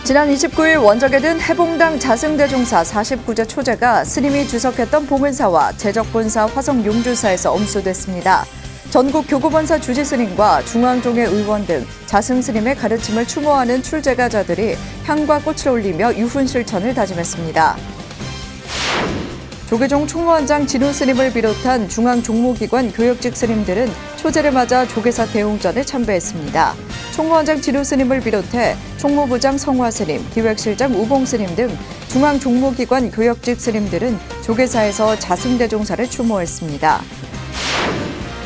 지난 29일 원적에 든 해봉당 자승대종사 49제 초제가 스님이 주석했던 봉은사와 제적본사 화성용주사에서 엄수됐습니다. 전국 교구본사 주지스님과 중앙종회 의원 등 자승스님의 가르침을 추모하는 출제가자들이 향과 꽃을 올리며 유훈실천을 다짐했습니다. 조계종 총무원장 진우스님을 비롯한 중앙종무기관 교역직 스님들은 초제를 맞아 조계사 대웅전에 참배했습니다. 총무원장 진우스님을 비롯해 총무부장 성화스님, 기획실장 우봉스님 등 중앙종무기관 교역직 스님들은 조계사에서 자승대종사를 추모했습니다.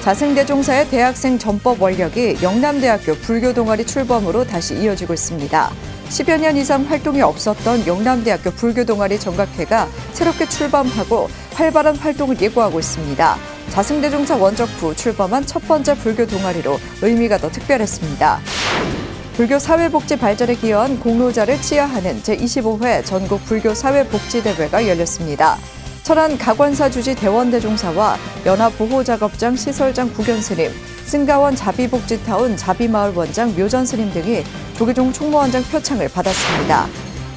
자승대종사의 대학생 전법 원력이 영남대학교 불교동아리 출범으로 다시 이어지고 있습니다. 10여 년 이상 활동이 없었던 영남대학교 불교동아리 정각회가 새롭게 출범하고 활발한 활동을 예고하고 있습니다. 자승대종사 원적 후 출범한 첫 번째 불교동아리로 의미가 더 특별했습니다. 불교 사회복지 발전에 기여한 공로자를 치하하는 제25회 전국 불교 사회복지대회가 열렸습니다. 철안 각원사 주지 대원대종사와 연합보호작업장 시설장 국연스님, 승가원 자비복지타운 자비마을 원장 묘전스님 등이 조계종 총무원장 표창을 받았습니다.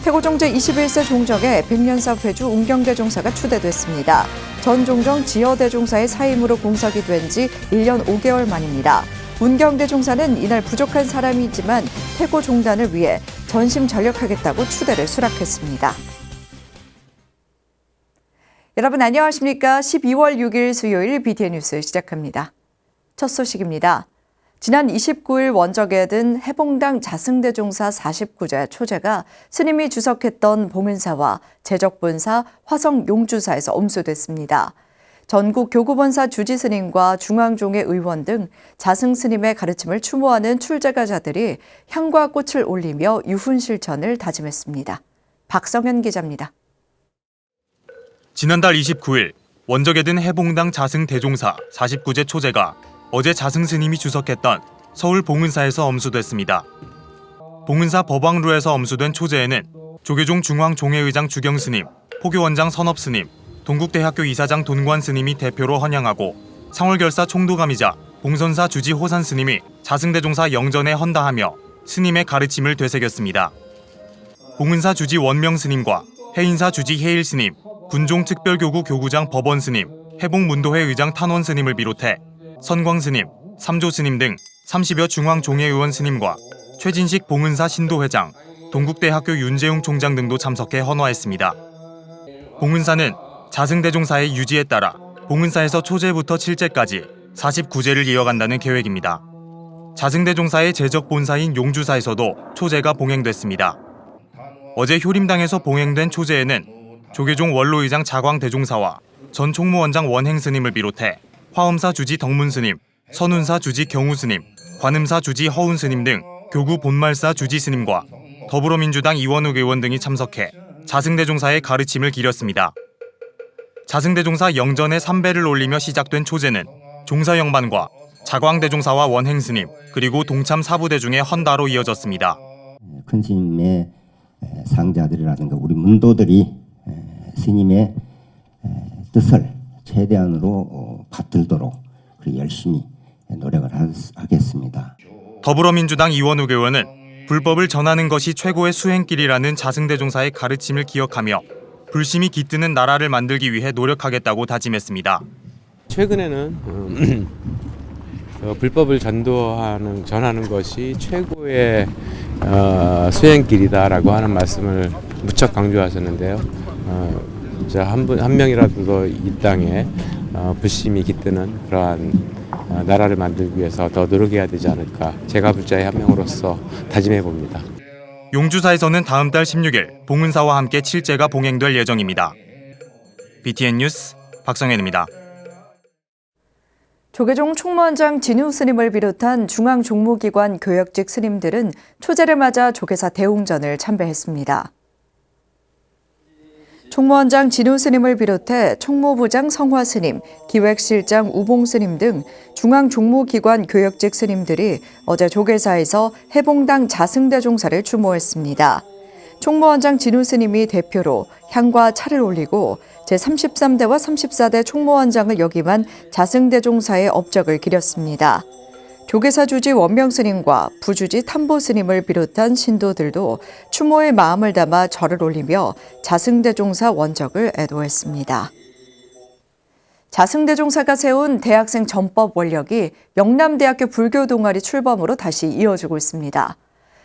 태고종 제21세 종정에 백년사 회주 운경대종사가 추대됐습니다. 전 종정 지여대종사의 사임으로 공석이 된 지 1년 5개월 만입니다. 운경대종사는 이날 부족한 사람이지만 태고종단을 위해 전심전력하겠다고 추대를 수락했습니다. 여러분 안녕하십니까? 12월 6일 수요일 BTN 뉴스 시작합니다. 첫 소식입니다. 지난 29일 원적에 든 해봉당 자승대종사 49제 초제가 스님이 주석했던 봉은사와 제적본사 화성용주사에서 엄수됐습니다. 전국 교구본사 주지스님과 중앙종회 의원 등 자승스님의 가르침을 추모하는 출제가자들이 향과 꽃을 올리며 유훈실천을 다짐했습니다. 박성현 기자입니다. 지난달 29일 원적에 든 해봉당 자승대종사 49제 초제가 어제 자승스님이 주석했던 서울 봉은사에서 엄수됐습니다. 봉은사 법왕루에서 엄수된 초제에는 조계종 중앙종회의장 주경스님, 포교원장 선업스님, 동국대학교 이사장 돈관스님이 대표로 헌양하고 상월결사 총도감이자 봉선사 주지 호산스님이 자승대종사 영전에 헌다하며 스님의 가르침을 되새겼습니다. 봉은사 주지 원명스님과 해인사 주지 해일스님, 군종특별교구 교구장 법원스님, 해봉문도회 의장 탄원스님을 비롯해 선광스님, 삼조스님 등 30여 중앙종회의원 스님과 최진식 봉은사 신도회장, 동국대학교 윤재웅 총장 등도 참석해 헌화했습니다. 봉은사는 자승대종사의 유지에 따라 봉은사에서 초제부터 칠제까지 49제를 이어간다는 계획입니다. 자승대종사의 제적 본사인 용주사에서도 초제가 봉행됐습니다. 어제 효림당에서 봉행된 초제에는 조계종 원로의장 자광대종사와 전 총무원장 원행스님을 비롯해 화엄사 주지 덕문스님, 선운사 주지 경우스님, 관음사 주지 허운스님 등 교구 본말사 주지스님과 더불어민주당 이원욱 의원 등이 참석해 자승대종사의 가르침을 기렸습니다. 자승대종사 영전에 삼배를 올리며 시작된 초제는 종사영반과 자광대종사와 원행스님 그리고 동참 사부대중의 헌다로 이어졌습니다. 큰 스님의 상자들이라든가 우리 문도들이 스님의 뜻을 최대한으로 받들도록 열심히 노력을 하겠습니다. 더불어민주당 이원욱 의원은 불법을 전하는 것이 최고의 수행길이라는 자승대종사의 가르침을 기억하며 불심이 깃드는 나라를 만들기 위해 노력하겠다고 다짐했습니다. 최근에는 불법을 전하는 것이 최고의 수행길이다라고 하는 말씀을 무척 강조하셨는데요. 한 명이라도 이 땅에 불심이 깃드는 그러한 나라를 만들기 위해서 더 노력해야 되지 않을까 제가 불자의 한 명으로서 다짐해 봅니다. 용주사에서는 다음 달 16일 봉은사와 함께 칠제가 봉행될 예정입니다. BTN 뉴스 박성현입니다. 조계종 총무원장 진우 스님을 비롯한 중앙종무기관 교역직 스님들은 초제를 맞아 조계사 대웅전을 참배했습니다. 총무원장 진우 스님을 비롯해 총무부장 성화 스님, 기획실장 우봉 스님 등 중앙종무기관 교역직 스님들이 어제 조계사에서 해봉당 자승대종사를 추모했습니다. 총무원장 진우 스님이 대표로 향과 차를 올리고 제33대와 34대 총무원장을 역임한 자승대종사의 업적을 기렸습니다. 조계사 주지 원명 스님과 부주지 탐보 스님을 비롯한 신도들도 추모의 마음을 담아 절을 올리며 자승대종사 원적을 애도했습니다. 자승대종사가 세운 대학생 전법 원력이 영남대학교 불교 동아리 출범으로 다시 이어지고 있습니다.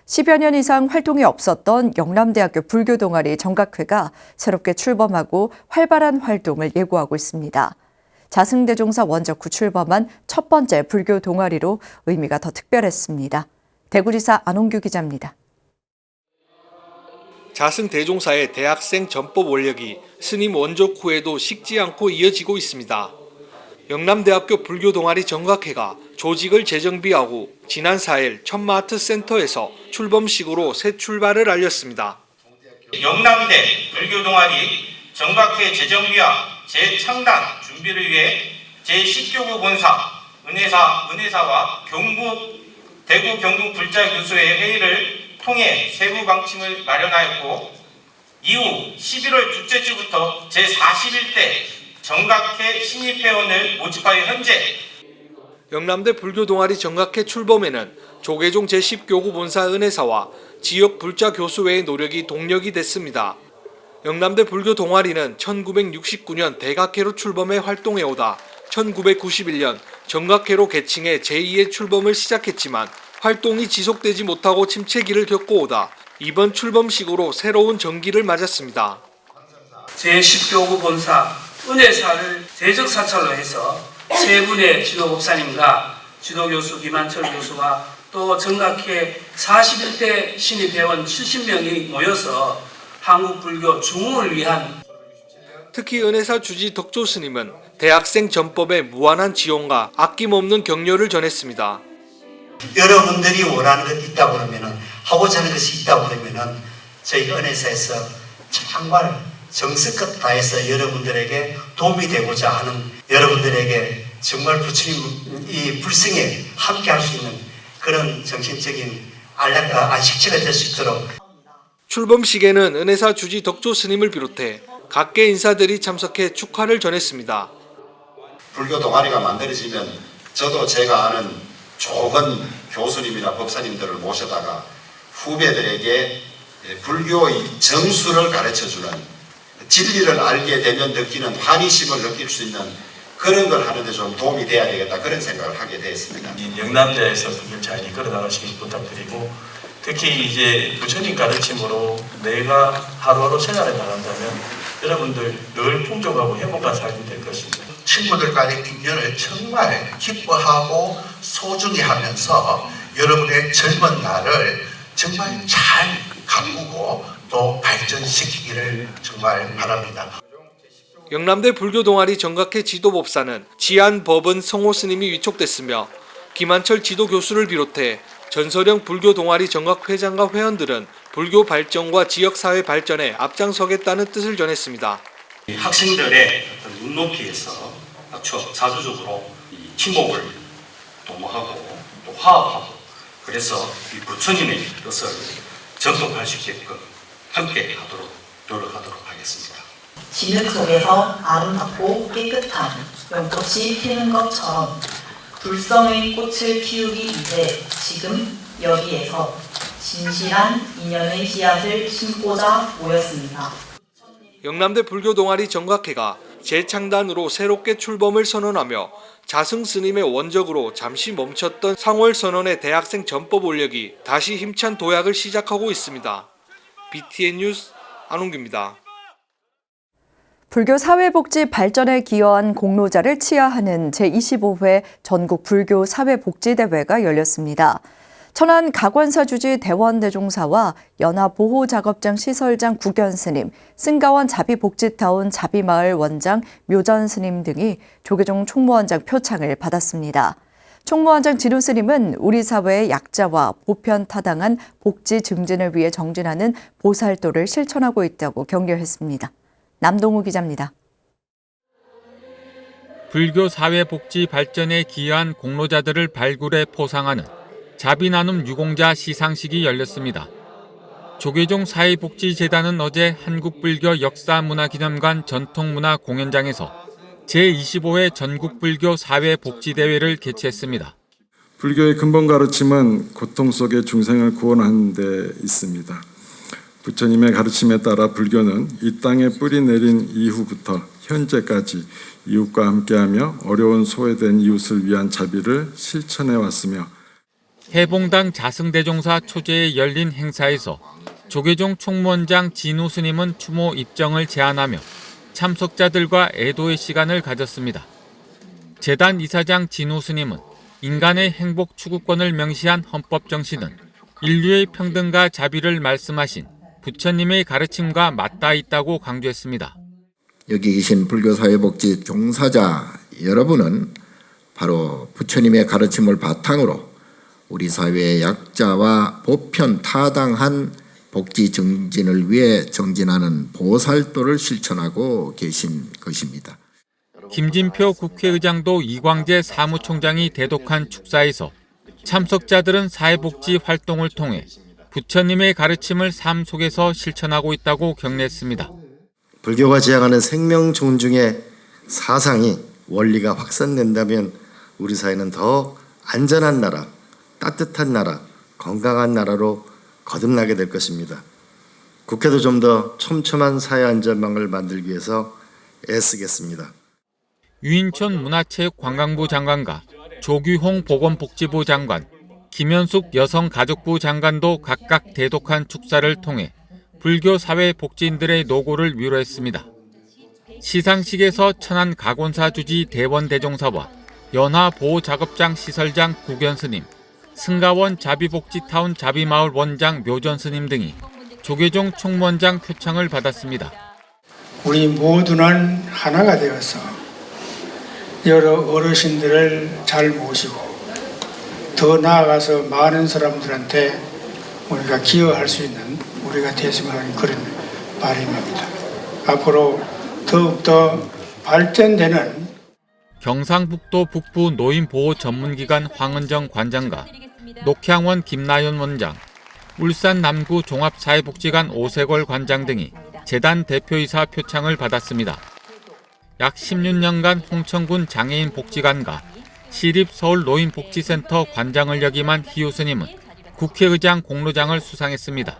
10여 년 이상 활동이 없었던 영남대학교 불교 동아리 정각회가 새롭게 출범하고 활발한 활동을 예고하고 있습니다. 자승대종사 원적 후 출범한 첫 번째 불교 동아리로 의미가 더 특별했습니다. 대구지사 안홍규 기자입니다. 자승대종사의 대학생 전법 원력이 스님 원적 후에도 식지 않고 이어지고 있습니다. 영남대학교 불교 동아리 정각회가 조직을 재정비하고 지난 4일 천마아트센터에서 출범식으로 새 출발을 알렸습니다. 영남대 불교 동아리 정각회 재정비와 재창단 준비를 위해 제10교구 본사 은혜사와 대구 경북 불자 교수회 회의를 통해 세부 방침을 마련하였고 이후 11월 둘째 주부터 제41대 정각회 신입회원을 모집하여 현재 영남대 불교 동아리 정각회 출범에는 조계종 제10교구 본사 은혜사와 지역 불자 교수회의 노력이 동력이 됐습니다. 영남대 불교 동아리는 1969년 대각회로 출범해 활동해오다 1991년 정각회로 개칭해 제2의 출범을 시작했지만 활동이 지속되지 못하고 침체기를 겪어오다 이번 출범식으로 새로운 전기를 맞았습니다. 제10교구 본사 은혜사를 대적사찰로 해서 세 분의 지도 목사님과 지도교수 김한철 교수와 또 정각회 41대 신입회원 70명이 모여서 한국 불교 중흥을 위한 특히 은혜사 주지 덕조 스님은 대학생 전법의 무한한 지원과 아낌없는 격려를 전했습니다. 여러분들이 원하는 것이 있다 그러면은 하고자 하는 것이 있다 그러면은 저희 은혜사에서 정말 정성껏 다해서 여러분들에게 도움이 되고자 하는 여러분들에게 정말 부처님 이 불성에 함께 할 수 있는 그런 정신적인 안식처가 될 수 있도록 출범식에는 은혜사 주지 덕조 스님을 비롯해 각계 인사들이 참석해 축하를 전했습니다. 불교 동아리가 만들어지면 저도 제가 아는 좋은 교수님이나 법사님들을 모셔다가 후배들에게 불교의 정수를 가르쳐주는 진리를 알게 되면 느끼는 환희심을 느낄 수 있는 그런 걸 하는데 좀 도움이 돼야 되겠다 그런 생각을 하게 되었습니다. 영남대에서 불교를 잘 이끌어 나가시길 부탁드리고 특히 이제 부처님 가르침으로 내가 하루하루 생활해 나간다면 여러분들 늘 풍족하고 행복한 삶이 될 것입니다. 친구들과의 인연을 정말 기뻐하고 소중히 하면서 여러분의 젊은 날을 정말 잘 가꾸고 또 발전시키기를 정말 바랍니다. 영남대 불교 동아리 정각회 지도법사는 지안법은 성호 스님이 위촉됐으며 김한철 지도교수를 비롯해 전설형 불교 동아리 정각회장과 회원들은 불교 발전과 지역사회 발전에 앞장서겠다는 뜻을 전했습니다. 학생들의 어떤 눈높이에서 자주적으로 친목을 도모하고 또 화합하고 그래서 이 부처님의 뜻을 전통할 수 있게끔 함께 하도록 노력하도록 하겠습니다. 진흙 속에서 아름답고 깨끗한 연꽃이 피는 것처럼 불성의 꽃을 피우기 위해 지금 여기에서 진실한 인연의 씨앗을 심고자 모였습니다. 영남대 불교 동아리 정각회가 재창단으로 새롭게 출범을 선언하며 자승 스님의 원적으로 잠시 멈췄던 상월 선언의 대학생 전법 원력이 다시 힘찬 도약을 시작하고 있습니다. BTN 뉴스 안홍규입니다. 불교 사회복지 발전에 기여한 공로자를 치하하는 제25회 전국 불교 사회복지대회가 열렸습니다. 천안 가관사 주지 대원대종사와 연화보호작업장 시설장 국연스님, 승가원 자비복지타운 자비마을 원장 묘전스님 등이 조계종 총무원장 표창을 받았습니다. 총무원장 진우스님은 우리 사회의 약자와 보편타당한 복지 증진을 위해 정진하는 보살도를 실천하고 있다고 격려했습니다. 남동우 기자입니다. 불교 사회복지 발전에 기여한 공로자들을 발굴해 포상하는 자비나눔 유공자 시상식이 열렸습니다. 조계종 사회복지재단은 어제 한국불교 역사문화기념관 전통문화공연장에서 제25회 전국불교 사회복지대회를 개최했습니다. 불교의 근본 가르침은 고통 속의 중생을 구원하는 데 있습니다. 부처님의 가르침에 따라 불교는 이 땅에 뿌리 내린 이후부터 현재까지 이웃과 함께하며 어려운 소외된 이웃을 위한 자비를 실천해 왔으며 해봉당 자승대종사 초제에 열린 행사에서 조계종 총무원장 진우 스님은 추모 입정을 제안하며 참석자들과 애도의 시간을 가졌습니다. 재단 이사장 진우 스님은 인간의 행복 추구권을 명시한 헌법 정신은 인류의 평등과 자비를 말씀하신 부처님의 가르침과 맞닿아 있다고 강조했습니다. 여기 계신 불교사회복지 종사자 여러분은 바로 부처님의 가르침을 바탕으로 우리 사회의 약자와 보편 타당한 복지 정진을 위해 정진하는 보살도를 실천하고 계신 것입니다. 김진표 국회의장도 이광재 사무총장이 대독한 축사에서 참석자들은 사회복지 활동을 통해 부처님의 가르침을 삶 속에서 실천하고 있다고 격려했습니다. 불교가 지향하는 생명 존중의 사상이 원리가 확산된다면 우리 사회는 더 안전한 나라, 따뜻한 나라, 건강한 나라로 거듭나게 될 것입니다. 국회도 좀 더 촘촘한 사회 안전망을 만들기 위해서 애쓰겠습니다. 유인촌 문화체육관광부 장관과 조규홍 보건복지부 장관, 김현숙 여성가족부 장관도 각각 대독한 축사를 통해 불교 사회 복지인들의 노고를 위로했습니다. 시상식에서 천안 가곤사 주지 대원대종사와 연화보호작업장 시설장 국연스님, 승가원 자비복지타운 자비마을 원장 묘전스님 등이 조계종 총무원장 표창을 받았습니다. 우리 모두는 하나가 되어서 여러 어르신들을 잘 모시고 더 나아가서 많은 사람들한테 우리가 기여할 수 있는 우리가 됐으면 하는 그런 바람입니다. 앞으로 더욱더 발전되는 경상북도 북부 노인보호 전문기관 황은정 관장과 녹향원 김나연 원장, 울산 남구 종합사회복지관 오세골 관장 등이 재단 대표이사 표창을 받았습니다. 약 16년간 홍천군 장애인 복지관과 시립서울노인복지센터 관장을 역임한 희우 스님은 국회의장 공로장을 수상했습니다.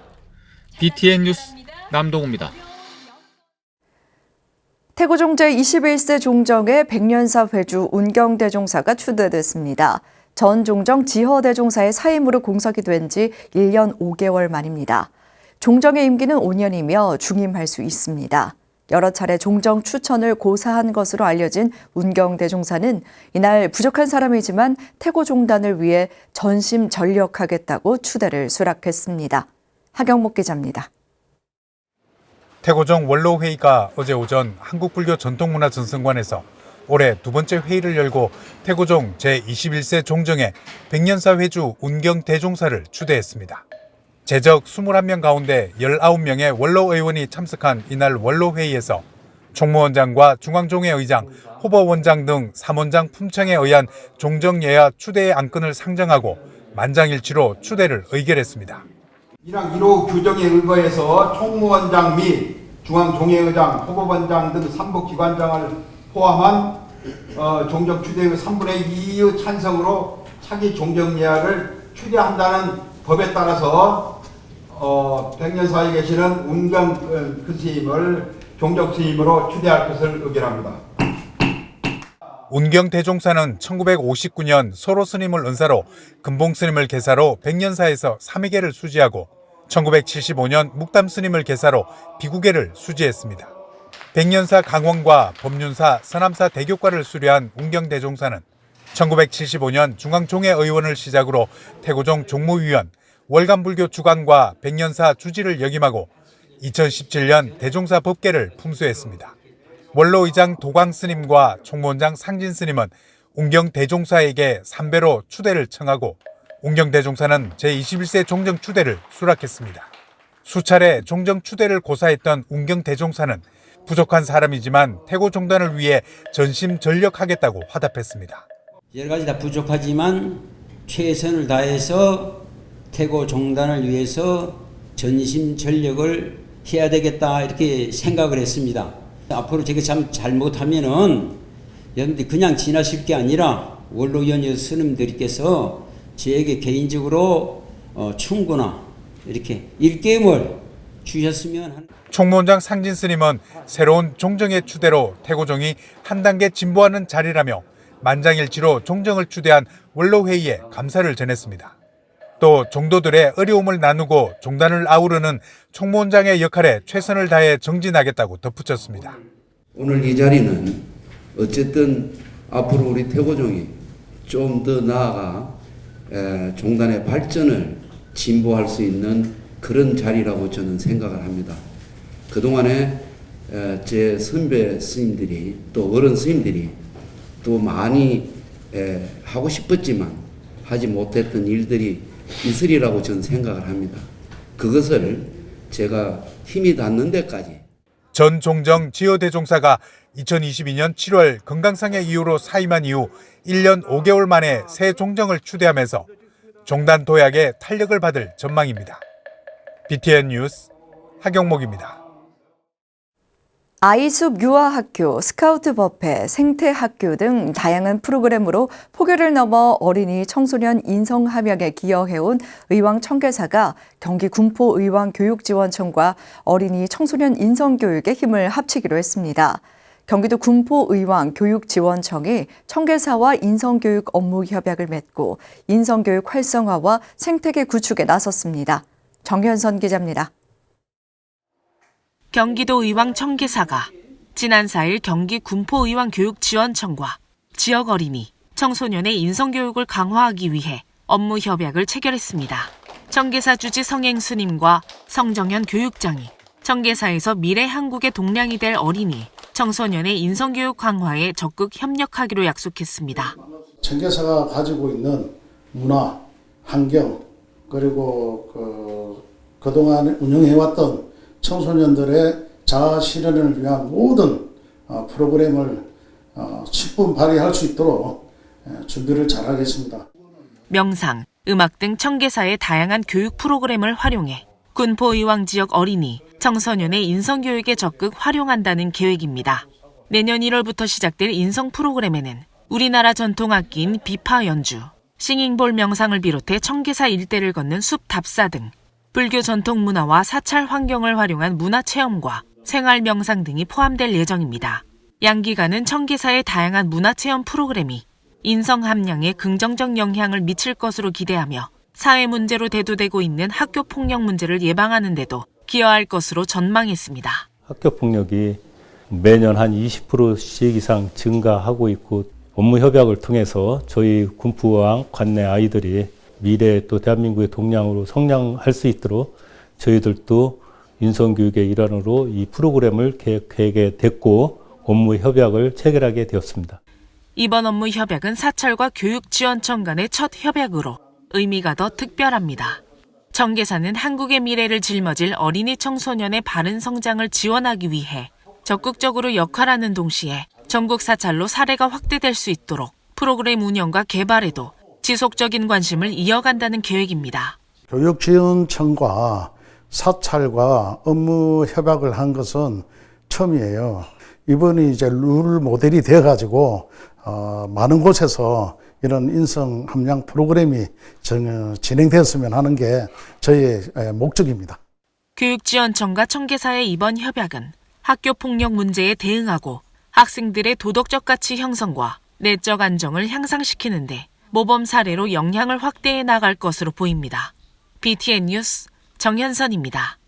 BTN 뉴스 남동우입니다. 태고종 제21세 종정의 백년사 회주 운경대종사가 추대됐습니다. 전 종정 지허대종사의 사임으로 공석이 된 지 1년 5개월 만입니다. 종정의 임기는 5년이며 중임할 수 있습니다. 여러 차례 종정 추천을 고사한 것으로 알려진 운경대종사는 이날 부족한 사람이지만 태고종단을 위해 전심전력하겠다고 추대를 수락했습니다. 하경목 기자입니다. 태고종 원로회의가 어제 오전 한국불교전통문화전승관에서 올해 두 번째 회의를 열고 태고종 제21세 종정의 백년사 회주 운경대종사를 추대했습니다. 재적 21명 가운데 19명의 원로의원이 참석한 이날 원로회의에서 총무원장과 중앙종회 의장, 호법원장 등 3원장 품청에 의한 종정예야 추대의 안건을 상정하고 만장일치로 추대를 의결했습니다. 이랑 1호 규정에 의거해서 총무원장 및 중앙종회의장, 호법원장 등 삼부기관장을 포함한 종정 추대의 3분의 2의 찬성으로 차기 종정예약을 추대한다는 법에 따라서 백년사에 계시는 운경 스님을 종정 스님으로 추대할 것을 의결합니다. 운경대종사는 1959년 소로 스님을 은사로 금봉 스님을 계사로 백년사에서 3회계를 수지하고 1975년 묵담 스님을 계사로 비구계를 수지했습니다. 백년사 강원과 법륜사 서남사 대교과를 수료한 운경대종사는 1975년 중앙종회 의원을 시작으로 태고종 종무위원, 월간불교 주관과 백년사 주지를 역임하고 2017년 대종사 법계를 품수했습니다. 원로의장 도광 스님과 총무원장 상진 스님은 운경대종사에게 3배로 추대를 청하고 운경대종사는 제21세 종정 추대를 수락했습니다. 수차례 종정 추대를 고사했던 운경대종사는 부족한 사람이지만 태고종단을 위해 전심전력하겠다고 화답했습니다. 여러 가지 다 부족하지만 최선을 다해서 태고종단을 위해서 전심전력을 해야 되겠다 이렇게 생각을 했습니다. 앞으로 제가 참 잘못하면은 여러분들이 그냥 지나실 게 아니라 원로위원 스님들께서 저에게 개인적으로 충고나 이렇게 일깨움을 주셨으면 하는. 총무원장 상진 스님은 새로운 종정의 추대로 태고종이 한 단계 진보하는 자리라며 만장일치로 종정을 추대한 원로회의에 감사를 전했습니다. 또 종도들의 어려움을 나누고 종단을 아우르는 총무원장의 역할에 최선을 다해 정진하겠다고 덧붙였습니다. 오늘 이 자리는 어쨌든 앞으로 우리 태고종이 좀 더 나아가 종단의 발전을 진보할 수 있는 그런 자리라고 저는 생각을 합니다. 그동안에 제 선배 스님들이 또 어른 스님들이 또 많이 하고 싶었지만 하지 못했던 일들이 있으리라고 저는 생각을 합니다. 그것을 제가 힘이 닿는 데까지. 전 종정 지효대종사가 2022년 7월 건강상의 이유로 사임한 이후 1년 5개월 만에 새 종정을 추대하면서 종단 도약에 탄력을 받을 전망입니다. BTN 뉴스 하경목입니다. 아이숲 유아학교, 스카우트 법회, 생태학교 등 다양한 프로그램으로 폭염을 넘어 어린이 청소년 인성 함양에 기여해온 의왕 청계사가 경기 군포의왕교육지원청과 어린이 청소년 인성교육에 힘을 합치기로 했습니다. 경기도 군포의왕교육지원청이 청계사와 인성교육 업무 협약을 맺고 인성교육 활성화와 생태계 구축에 나섰습니다. 정현선 기자입니다. 경기도 의왕 청계사가 지난 4일 경기 군포의왕교육지원청과 지역 어린이, 청소년의 인성교육을 강화하기 위해 업무 협약을 체결했습니다. 청계사 주지 성행스님과 성정현 교육장이 청계사에서 미래 한국의 동량이 될 어린이, 청소년의 인성교육 강화에 적극 협력하기로 약속했습니다. 청계사가 가지고 있는 문화, 환경, 그리고 그동안 운영해왔던 청소년들의 자아 실현을 위한 모든 프로그램을 충분 발휘할 수 있도록 준비를 잘하겠습니다. 명상, 음악 등 청계사의 다양한 교육 프로그램을 활용해 군포의왕 지역 어린이, 청소년의 인성교육에 적극 활용한다는 계획입니다. 내년 1월부터 시작될 인성 프로그램에는 우리나라 전통악기인 비파 연주, 싱잉볼 명상을 비롯해 청계사 일대를 걷는 숲 답사 등 불교 전통 문화와 사찰 환경을 활용한 문화체험과 생활 명상 등이 포함될 예정입니다. 양기간은 청계사의 다양한 문화체험 프로그램이 인성 함량에 긍정적 영향을 미칠 것으로 기대하며 사회 문제로 대두되고 있는 학교 폭력 문제를 예방하는 데도 기여할 것으로 전망했습니다. 학교 폭력이 매년 한 20%씩 이상 증가하고 있고 업무 협약을 통해서 저희 군포의왕 관내 아이들이 미래에 또 대한민국의 동량으로 성장할 수 있도록 저희들도 인성교육의 일환으로 이 프로그램을 계획하게 됐고 업무 협약을 체결하게 되었습니다. 이번 업무 협약은 사찰과 교육지원청 간의 첫 협약으로 의미가 더 특별합니다. 청계사는 한국의 미래를 짊어질 어린이 청소년의 바른 성장을 지원하기 위해 적극적으로 역할하는 동시에 전국 사찰로 사례가 확대될 수 있도록 프로그램 운영과 개발에도 지속적인 관심을 이어간다는 계획입니다. 교육지원청과 사찰과 업무 협약을 한 것은 처음이에요. 이번이 이제 룰 모델이 되어가지고 많은 곳에서 이런 인성 함량 프로그램이 진행되었으면 하는 게 저희의 목적입니다. 교육지원청과 청계사의 이번 협약은 학교 폭력 문제에 대응하고 학생들의 도덕적 가치 형성과 내적 안정을 향상시키는 데 모범 사례로 영향을 확대해 나갈 것으로 보입니다. BTN 뉴스 정현선입니다.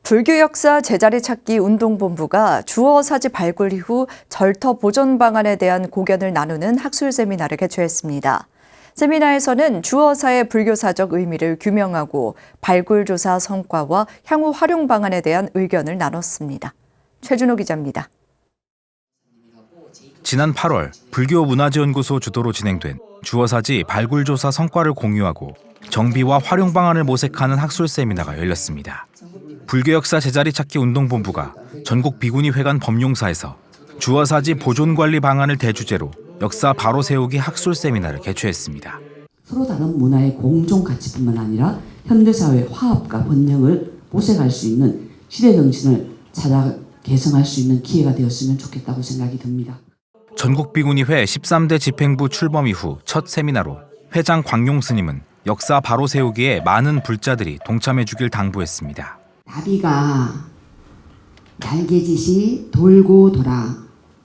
불교 역사 제자리 찾기 운동본부가 주어사지 발굴 이후 절터 보존 방안에 대한 고견을 나누는 학술 세미나를 개최했습니다. 세미나에서는 주어사의 불교사적 의미를 규명하고 발굴 조사 성과와 향후 활용 방안에 대한 의견을 나눴습니다. 최준호 기자입니다. 지난 8월 불교문화재연구소 주도로 진행된 주어사지 발굴조사 성과를 공유하고 정비와 활용 방안을 모색하는 학술 세미나가 열렸습니다. 불교역사 제자리 찾기 운동본부가 전국 비구니 회관 법용사에서 주어사지 보존관리 방안을 대주제로 역사 바로 세우기 학술 세미나를 개최했습니다. 서로 다른 문화의 공존 가치뿐만 아니라 현대사회의 화합과 번영을 모색할 수 있는 시대 정신을 찾아 개성할 수 있는 기회가 되었으면 좋겠다고 생각이 듭니다. 전국 비구니회 13대 집행부 출범 이후 첫 세미나로 회장 광용 스님은 역사 바로 세우기에 많은 불자들이 동참해 주길 당부했습니다. 나비가 날개짓이 돌고 돌아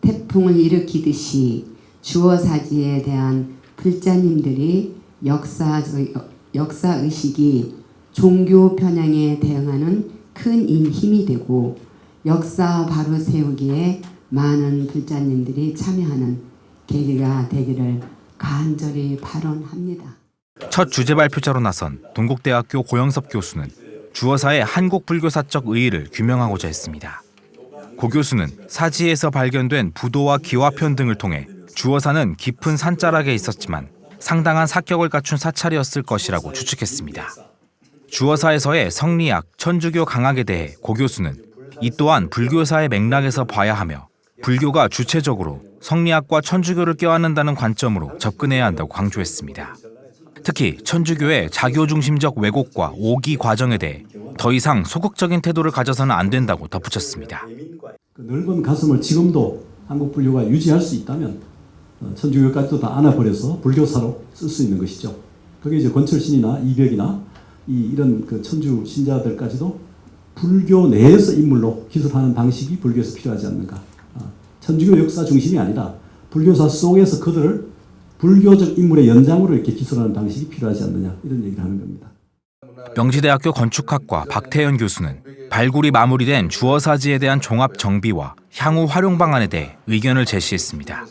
태풍을 일으키듯이 주어사지에 대한 불자님들이 역사의식이 종교 편향에 대응하는 큰 힘이 되고 역사 바로 세우기에 많은 불자님들이 참여하는 계기가 되기를 간절히 발언합니다. 첫 주제 발표자로 나선 동국대학교 고영섭 교수는 주어사의 한국 불교사적 의의를 규명하고자 했습니다. 고 교수는 사지에서 발견된 부도와 기와편 등을 통해 주어사는 깊은 산자락에 있었지만 상당한 사격을 갖춘 사찰이었을 것이라고 추측했습니다. 주어사에서의 성리학, 천주교 강학에 대해 고 교수는 이 또한 불교사의 맥락에서 봐야 하며 불교가 주체적으로 성리학과 천주교를 껴안는다는 관점으로 접근해야 한다고 강조했습니다. 특히 천주교의 자교 중심적 왜곡과 오기 과정에 대해 더 이상 소극적인 태도를 가져서는 안 된다고 덧붙였습니다. 그 넓은 가슴을 지금도 한국 불교가 유지할 수 있다면 천주교까지도 다 안아버려서 불교사로 쓸 수 있는 것이죠. 그게 이제 권철신이나 이벽이나 이런 그 천주 신자들까지도 불교 내에서 인물로 기술하는 방식이 불교에서 필요하지 않는가. 천주교 역사 중심이 아니라 불교사 속에서 그들을 불교적 인물의 연장으로 이렇게 기술하는 방식이 필요하지 않느냐 이런 얘기를 하는 겁니다. 명지대학교 건축학과 박태현 교수는 발굴이 마무리된 주어사지에 대한 종합 정비와 향후 활용 방안에 대해 의견을 제시했습니다.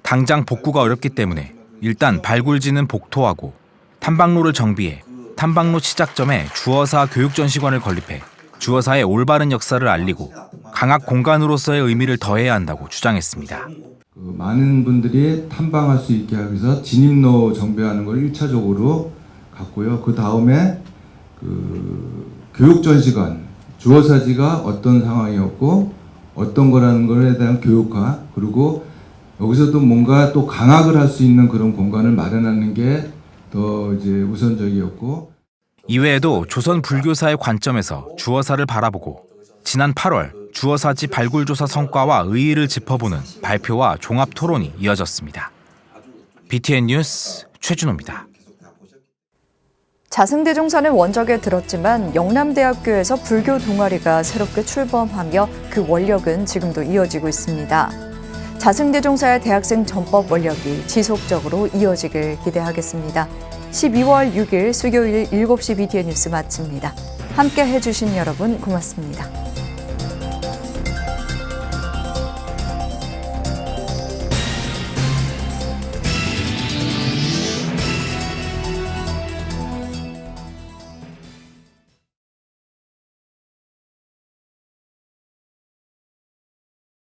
당장 복구가 어렵기 때문에 일단 발굴지는 복토하고 탐방로를 정비해 탐방로 시작점에 주어사 교육전시관을 건립해 주어사의 올바른 역사를 알리고 강학 공간으로서의 의미를 더해야 한다고 주장했습니다. 많은 분들이 탐방할 수 있게 하기 위해서 진입로 정비하는 걸 1차적으로 갔고요. 그 다음에 교육전시관, 주어사지가 어떤 상황이었고 어떤 거라는 것에 대한 교육화, 그리고 여기서도 뭔가 또 강학을 할 수 있는 그런 공간을 마련하는 게 더 이제 우선적이었고, 이외에도 조선 불교사의 관점에서 주어사를 바라보고 지난 8월 주어사지 발굴조사 성과와 의의를 짚어보는 발표와 종합 토론이 이어졌습니다. BTN 뉴스 최준호입니다. 자승대종사는 원적에 들었지만 영남대학교에서 불교 동아리가 새롭게 출범하며 그 원력은 지금도 이어지고 있습니다. 자승대종사의 대학생 전법 원력이 지속적으로 이어지길 기대하겠습니다. 12월 6일 수요일 7시 BTN 뉴스 마칩니다. 함께 해주신 여러분 고맙습니다.